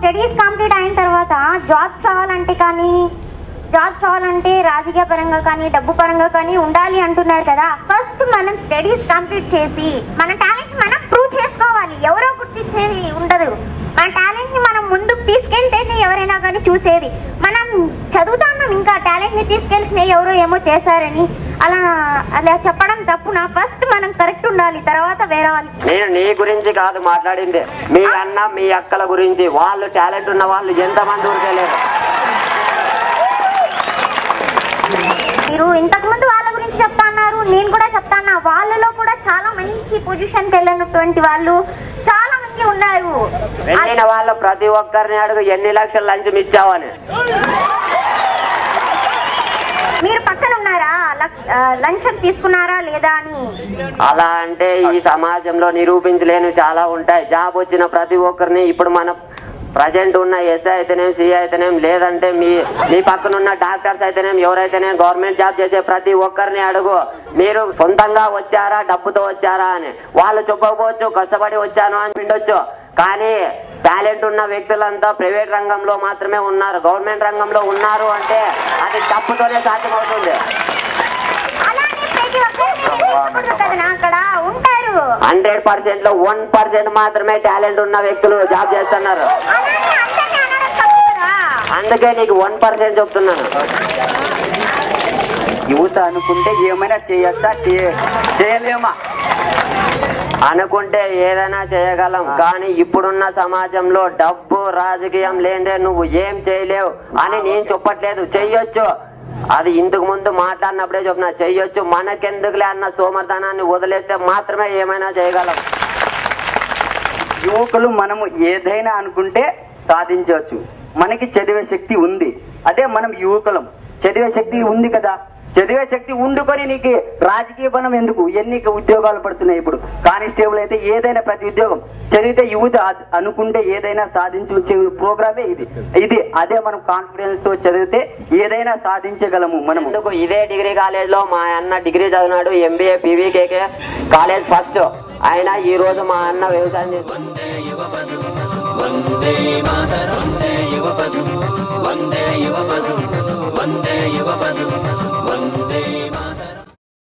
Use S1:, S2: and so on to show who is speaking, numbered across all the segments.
S1: Studies complete అయిన తర్వాత jobs రావాలంటే రాజకీయ పరంగా కానీ డబ్బు పరంగా కానీ ఉండాలి అంటున్నారు కదా. ఫస్ట్ మనం స్టడీస్ కంప్లీట్ చేసి మన టాలెంట్ మనం ప్రూవ్ చేసుకోవాలి. ఎవరో గుర్తించేది ఉండదు. మన టాలెంట్ ని మనం ముందుకు తీసుకెళ్తేనే ఎవరైనా కానీ చూసేది. మనం చదువుతున్నాం, ఇంకా టాలెంట్ ని తీసుకెళ్తే ఎవరో ఏమో చేశారని అలా చెప్పడం తప్పునా? ఫస్ట్ మనం కరెక్ట్ ఉండాలి, తర్వాత వేరే వాళ్ళు.
S2: నేను నీ గురించి కాదు మాట్లాడింది, మీ అన్న మీ అక్కల గురించి. వాళ్ళు టాలెంట్ ఉన్న వాళ్ళు ఎంతమంది ఊరికెళ్ళారు.
S1: మీరు ఇంతకు ముందు వాళ్ళ గురించి చెప్తా అన్నారు, నేను కూడా చెప్తాను. వాళ్ళలో కూడా చాలా మంచి పొజిషన్ కి వెళ్ళినటువంటి వాళ్ళు చాలా మంది ఉన్నారు.
S2: వెళ్ళిన వాళ్ళు ప్రతి ఒక్కరిని అడుగు ఎన్ని లక్షల లంచం ఇచ్చావని.
S1: మీరు పక్కన ఉన్నారా, లంచం తీసుకున్నారా లేదా అని?
S2: అలా అంటే ఈ సమాజంలో నిరూపించలేని చాలా ఉంటాయి. జాబ్ వచ్చిన ప్రతి ఒక్కరిని ఇప్పుడు మన ప్రజెంట్ ఉన్న ఎస్ఐ అయితేనేం, సిఐ అయితేనేం, లేదంటే మీ పక్కన ఉన్న డాక్టర్స్ అయితేనేం, ఎవరైతేనేం గవర్నమెంట్ జాబ్ చేసే ప్రతి ఒక్కరిని అడుగు, మీరు సొంతంగా వచ్చారా డబ్బుతో వచ్చారా అని. వాళ్ళు చెప్పకపోవచ్చు కష్టపడి వచ్చాను అని పిండొచ్చు, కానీ టాలెంట్ ఉన్న వ్యక్తులంతా ప్రైవేట్ రంగంలో మాత్రమే ఉన్నారు. గవర్నమెంట్ రంగంలో ఉన్నారు అంటే అది డబ్బుతోనే సాధ్యమవుతుంది. 100% లో 1% మాత్రమే టాలెంట్ ఉన్న వ్యక్తులు జాబ్ చేస్తున్నారు. అందుకే నీకు 1% చెప్తున్నాను.
S3: యువత అనుకుంటే ఏమైనా చేయొచ్చా, చేయలేమా?
S2: అనుకుంటే ఏదైనా చేయగలం, కానీ ఇప్పుడున్న సమాజంలో డబ్బు రాజకీయం లేదే నువ్వు ఏం చేయలేవు అని నేను చెప్పట్లేదు. చెయ్యొచ్చు, అది ఇంతకు ముందు మాట్లాడినప్పుడే చెప్పిన, చెయ్యొచ్చు. మనకెందుకులే అన్న సోమర్థనాన్ని వదిలేస్తే మాత్రమే ఏమైనా చేయగలం.
S3: యువకులు మనము ఏదైనా అనుకుంటే సాధించవచ్చు. మనకి చదివే శక్తి ఉంది. అదే మనం యువకులం, చదివే శక్తి ఉంది కదా. చదివే శక్తి ఉండుకొని నీకు రాజకీయ బలం ఎందుకు? ఎన్ని ఉద్యోగాలు పడుతున్నాయి ఇప్పుడు. కానిస్టేబుల్ అయితే ఏదైనా ప్రతి ఉద్యోగం చదివితే యువత అనుకుంటే ఏదైనా సాధించే ప్రోగ్రామే ఇది. అదే మనం కాన్ఫిడెన్స్ తో చదివితే ఏదైనా సాధించగలము. మనం
S2: ఇదే డిగ్రీ కాలేజ్ లో మా అన్న డిగ్రీ చదివినాడు, ఎంబీఏ పీవీకేకే కాలేజ్ ఫస్ట్. ఆయన ఈ రోజు మా అన్న వ్యవసాయం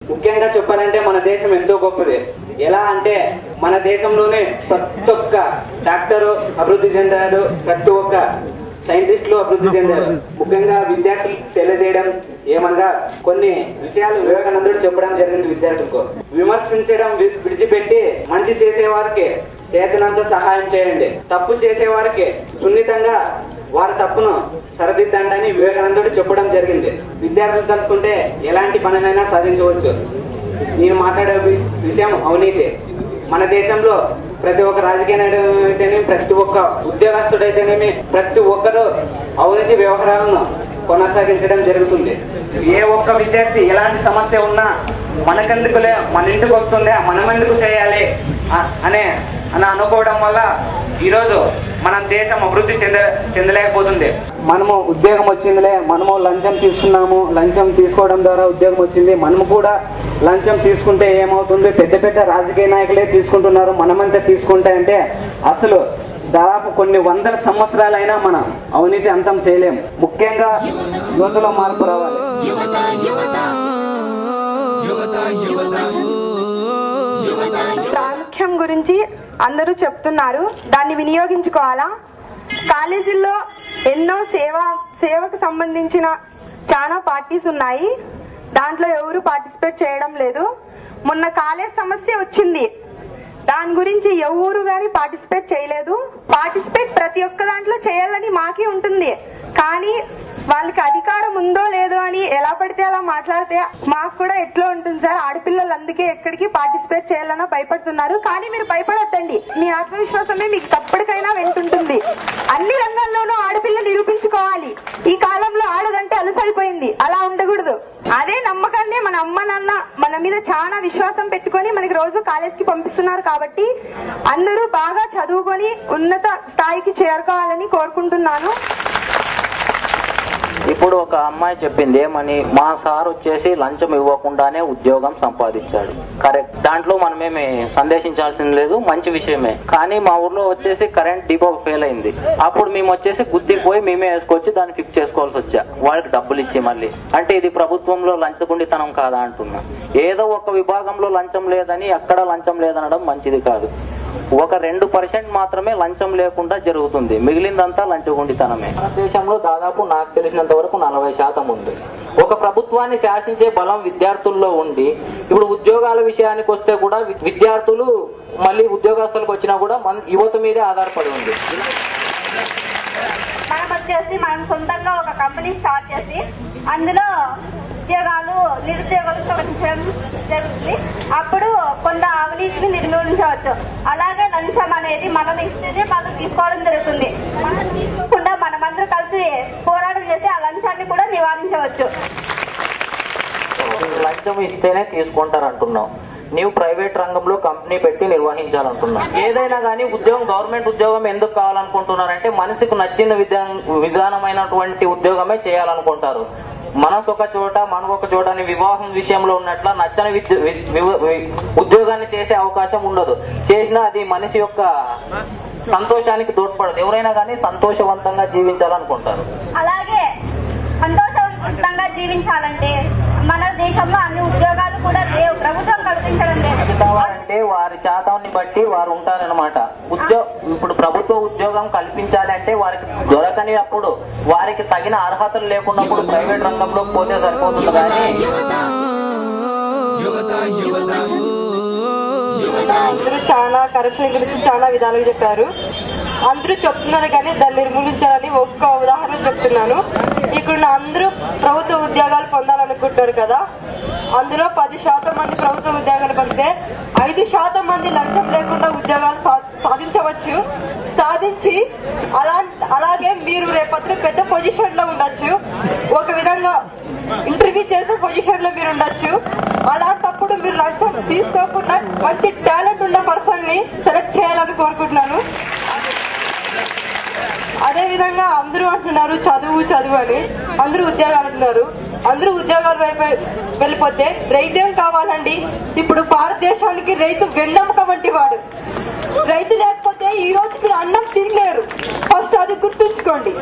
S4: ముఖ్యంగా చెప్పాలంటే మన దేశం ఎంతో గొప్పది. ఎలా అంటే మన దేశంలోనే ప్రతి ఒక్క డాక్టరు అభివృద్ధి చెందారు, ప్రతి ఒక్క సైంటిస్టులు అభివృద్ధి చెందారు. ముఖ్యంగా విద్యార్థులకు తెలియజేయడం ఏమనగా కొన్ని విషయాలు వివేకానందుడు చెప్పడం జరిగింది. విద్యార్థులకు విమర్శించడం విడిచిపెట్టి మంచి చేసేవారికి చేతనంత సహాయం చేయండి, తప్పు చేసేవారికి సున్నితంగా వారి తప్పును సరిదిద్దండి అని వివేకానందుడు చెప్పడం జరిగింది. విద్యార్థులు తలుచుకుంటే ఎలాంటి పనినైనా సాధించవచ్చు. నేను మాట్లాడే విషయం అవినీతి. మన దేశంలో ప్రతి ఒక్క రాజకీయ నాయకుడు అయితేనేమి, ప్రతి ఒక్క ఉద్యోగస్తుడైతేనేమి, ప్రతి ఒక్కరు అవినీతి వ్యవహారాలను కొనసాగించడం జరుగుతుంది. ఏ ఒక్క విద్యార్థి ఎలాంటి సమస్య ఉన్నా మనకెందుకులే, మన ఇంటికి వస్తుందే, మనం ఎందుకు చేయాలి అని అనుకోవడం వల్ల ఈరోజు మన దేశం అభివృద్ధి చెందలేకపోతుంది. మనము ఉద్యోగం వచ్చిందిలే, మనము లంచం తీసుకున్నాము, లంచం తీసుకోవడం ద్వారా ఉద్యోగం వచ్చింది, మనము కూడా లంచం తీసుకుంటే ఏమవుతుంది? పెద్ద పెద్ద రాజకీయ నాయకులే తీసుకుంటున్నారు, మనమంతా తీసుకుంటే అంటే అసలు దాదాపు కొన్ని వందల సంవత్సరాలైనా మనం అవినీతి అంతం చేయలేము. ముఖ్యంగా యువతలో మార్పు రావాలి.
S5: ప్రాముఖ్యం గురించి అందరూ చెప్తున్నారు, దాన్ని వినియోగించుకోవాలా? కాలేజీల్లో ఎన్నో సేవకు సంబంధించిన చాలా పార్టీస్ ఉన్నాయి, దాంట్లో ఎవరు పార్టిసిపేట్ చేయడం లేదు. మొన్న కాలేజ్ సమస్య వచ్చింది, దాని గురించి ఎవరు గాని పార్టిసిపేట్ చేయలేదు. పార్టిసిపేట్ ప్రతి ఒక్క దాంట్లో చేయాలని మాకే ఉంటుంది, కానీ వాళ్ళకి అధికారం ఉందో లేదో అని ఎలా పడితే అలా మాట్లాడితే మాకు కూడా ఎట్లా ఉంటుంది సార్? ఆడపిల్లలు అందుకే ఎక్కడికి పార్టిసిపేట్ చేయాలన్నా భయపడుతున్నారు. కానీ మీరు భయపడొద్దండి, మీ ఆత్మవిశ్వాసమే మీకు తప్పటికైనా వెంటుంటుంది. అన్ని రంగాల్లోనూ ఆడపిల్ల నిరూపించుకోవాలి. ఈ కాలంలో ఆడదంటే అలసైపోయింది, అలా ఉండకూడదు. అదే నమ్మకాన్ని మన అమ్మ నాన్న మన మీద చాలా విశ్వాసం పెట్టుకొని మనకి రోజు కాలేజ్కి పంపిస్తున్నారు. కాబట్టి అందరూ బాగా చదువుకొని ఉన్నత స్థాయికి చేరుకోవాలని కోరుకుంటున్నాను.
S6: ఇప్పుడు ఒక అమ్మాయి చెప్పింది ఏమని, మా సార్ వచ్చేసి లంచం ఇవ్వకుండానే ఉద్యోగం సంపాదించాడు. కరెక్ట్, దాంట్లో మనమేమి సందేశించాల్సింది లేదు, మంచి విషయమే. కానీ మా ఊర్లో వచ్చేసి కరెంట్ డిపో ఫెయిల్ అయింది. అప్పుడు మేము వచ్చేసి గుద్దిపోయి మేమే వేసుకొచ్చి దాన్ని ఫిక్స్ చేసుకోవాల్సి వచ్చా, వాళ్ళకి డబ్బులు ఇచ్చి. మళ్ళీ అంటే ఇది ప్రభుత్వంలో లంచగొండితనం కాదా అంటున్నా. ఏదో ఒక విభాగంలో లంచం లేదని ఎక్కడ లంచం లేదనడం మంచిది కాదు. ఒక 2% మాత్రమే లంచం లేకుండా జరుగుతుంది, మిగిలిందంతా లంచగొండితనమే. దేశంలో దాదాపు నాకు తెలిసినంత వరకు 40% ఉంది. ఒక ప్రభుత్వాన్ని శాసించే బలం విద్యార్థుల్లో ఉండి, ఇప్పుడు ఉద్యోగాల విషయానికి వస్తే కూడా విద్యార్థులు మళ్ళీ ఉద్యోగస్తులకు వచ్చినా కూడా మన యువత మీదే ఆధారపడి ఉంది.
S1: మనం వచ్చేసి మనం సొంతంగా ఒక కంపెనీ స్టార్ట్ చేసి అందులో ఉద్యోగాలు నిరుద్యోగాలు తొలగించడం జరుగుతుంది. అప్పుడు కొంత అవినీతిని నిర్మూలించవచ్చు. అలాగే లంచం అనేది మనం ఇస్తేనే మనం తీసుకోవడం జరుగుతుంది. మనం తీసుకోకుండా మనమందరూ కలిసి పోరాటం చేసి ఆ లంచాన్ని కూడా నివారించవచ్చు.
S6: లంచం ఇస్తేనే తీసుకుంటారు అంటున్నావు. నీవు ప్రైవేట్ రంగంలో కంపెనీ పెట్టి నిర్వహించాలంటున్నావు. ఏదైనా కానీ ఉద్యోగం, గవర్నమెంట్ ఉద్యోగం ఎందుకు కావాలనుకుంటున్నారంటే మనిషికి నచ్చిన విధానమైనటువంటి ఉద్యోగమే చేయాలనుకుంటారు. మనసు ఒక చోట మనం ఒక చోట అని వివాహం విషయంలో ఉన్నట్ల నచ్చని ఉద్యోగాన్ని చేసే అవకాశం ఉండదు. చేసినా అది మనిషి యొక్క సంతోషానికి తోడ్పడదు. ఎవరైనా కానీ సంతోషవంతంగా జీవించాలనుకుంటారు.
S1: అలాగే సంతోషవంతంగా జీవించాలంటే మన దేశంలో అన్ని ఉద్యోగాలు కూడా లేవు, ప్రభుత్వం కల్పించడం లేదు.
S6: కావాలంటే వారి శాతాన్ని బట్టి వారు ఉంటారనమాట. ఇప్పుడు ప్రభుత్వ ఉద్యోగం కల్పించాలి అంటే వారికి దొరకని అప్పుడు, వారికి తగిన అర్హతలు లేకున్నప్పుడు ప్రైవేట్ రంగంలో పోతే సరిపోతుంది. కానీ
S5: అందరూ చాలా కరప్షన్ గురించి చాలా విధాలుగా చెప్పారు. అందరూ చెప్తున్నారు కానీ దాన్ని నిర్మూలించాలని ఒక్క ఉదాహరణ చెప్తున్నాను. ఇక్కడ అందరూ ప్రభుత్వ ఉద్యోగాలు పొందాలనుకుంటారు కదా, అందులో 10% మంది ప్రభుత్వ ఉద్యోగాలు పొందితే 5% మంది లంచం లేకుండా ఉద్యోగాలు సాధించవచ్చు. సాధించి అలాగే మీరు రేపొద్దు పెద్ద పొజిషన్ లో ఉండొచ్చు, ఒక విధంగా ఇంటర్వ్యూ చేసే పొజిషన్ లో మీరు ఉండొచ్చు. అలాంటప్పుడు మీరు లంచం తీసుకోకుండా మంచి టాలెంట్ ఉన్న పర్సన్ ని సెలెక్ట్ చేయాలని కోరుకుంటున్నాను. అదే విధంగా అందరూ అంటున్నారు చదువు చదువు అని, అందరూ ఉద్యోగాలు అంటున్నారు. అందరూ ఉద్యోగాలు వైపు వెళ్ళిపోతే రైతేం కావాలండి? ఇప్పుడు భారతదేశానికి రైతు వెన్నెముక వంటి వాడు. రైతు లేకపోతే ఈ రోజు మీరు అన్నం తినలేరు. ఫస్ట్ అది గుర్తుంచుకోండి.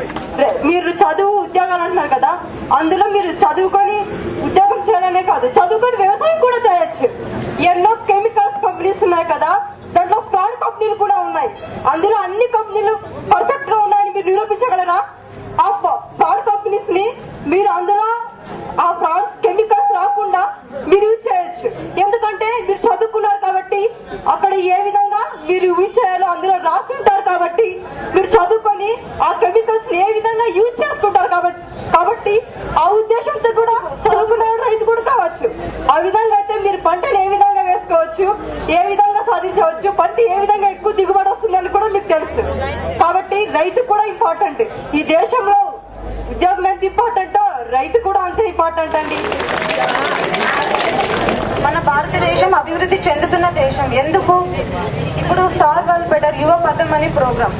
S5: మీరు చదువు ఉద్యోగాలు అంటున్నారు కదా, అందులో మీరు చదువుకొని ఉద్యోగం చేయాలనే కాదు, చదువుకొని వ్యవసాయం కూడా చేయొచ్చు. ఎన్నో కెమికల్స్ కంపెనీస్ ఉన్నాయి కదా, దాంట్లో ఫ్రాడ్ కంపెనీలు కూడా ఉన్నాయి. అందులో అన్ని కంపెనీలు పర్ఫెక్ట్ గా ఉన్నాయని మీరు నిరూపించగలరా? ఆ ఫ్రాడ్ కంపెనీస్ ని మీరు అందులో ఆ ఫ్రాడ్ కెమికల్స్ రాకుండా మీరు యూజ్ చేయొచ్చు. ఎందుకంటే మీరు చదువుకున్నారు కాబట్టి అక్కడ ఏ విధంగా మీరు యూజ్ చేయాలో అందులో రాసి ఉంటారు కాబట్టి మీరు చదువుకొని ఆ కెమికల్స్ ఏ విధంగా యూజ్ చేసుకుంటారు కాబట్టి ఆ ఉద్దేశంతో కూడా చదువుకున్న రైతు కూడా కావచ్చు. ఆ విధంగా అయితే మీరు పంటను ఏ విధంగా వేసుకోవచ్చు, ఏ విధంగా సాధించవచ్చు, పంట ఏ విధంగా ఎక్కువ దిగుబడి వస్తుందని కూడా మీకు తెలుసు. కాబట్టి రైతు కూడా ఇంపార్టెంట్. ఈ దేశంలో ఉద్యోగం ఎంత ఇంపార్టెంటో రైతు కూడా అంతే ఇంపార్టెంట్ అండి. మన భారతదేశం అభివృద్ధి చెందుతున్న దేశం. ఎందుకు? ఇప్పుడు సాల్వ్ ఆల్ బెటర్ యువ పథం అనే ప్రోగ్రాం.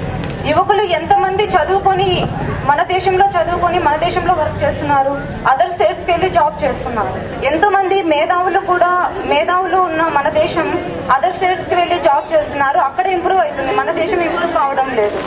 S5: యువకులు ఎంతమంది చదువుకొని మన దేశంలో వర్క్ చేస్తున్నారు, అదర్ స్టేట్స్ కి వెళ్ళి జాబ్ చేస్తున్నారు. ఎంతో మంది మేధావులు ఉన్న మన దేశం అదర్ స్టేట్స్ కి వెళ్ళి జాబ్ చేస్తున్నారు. అక్కడ ఇంప్రూవ్ అవుతుంది, మన దేశం ఇంప్రూవ్ కావడం లేదు.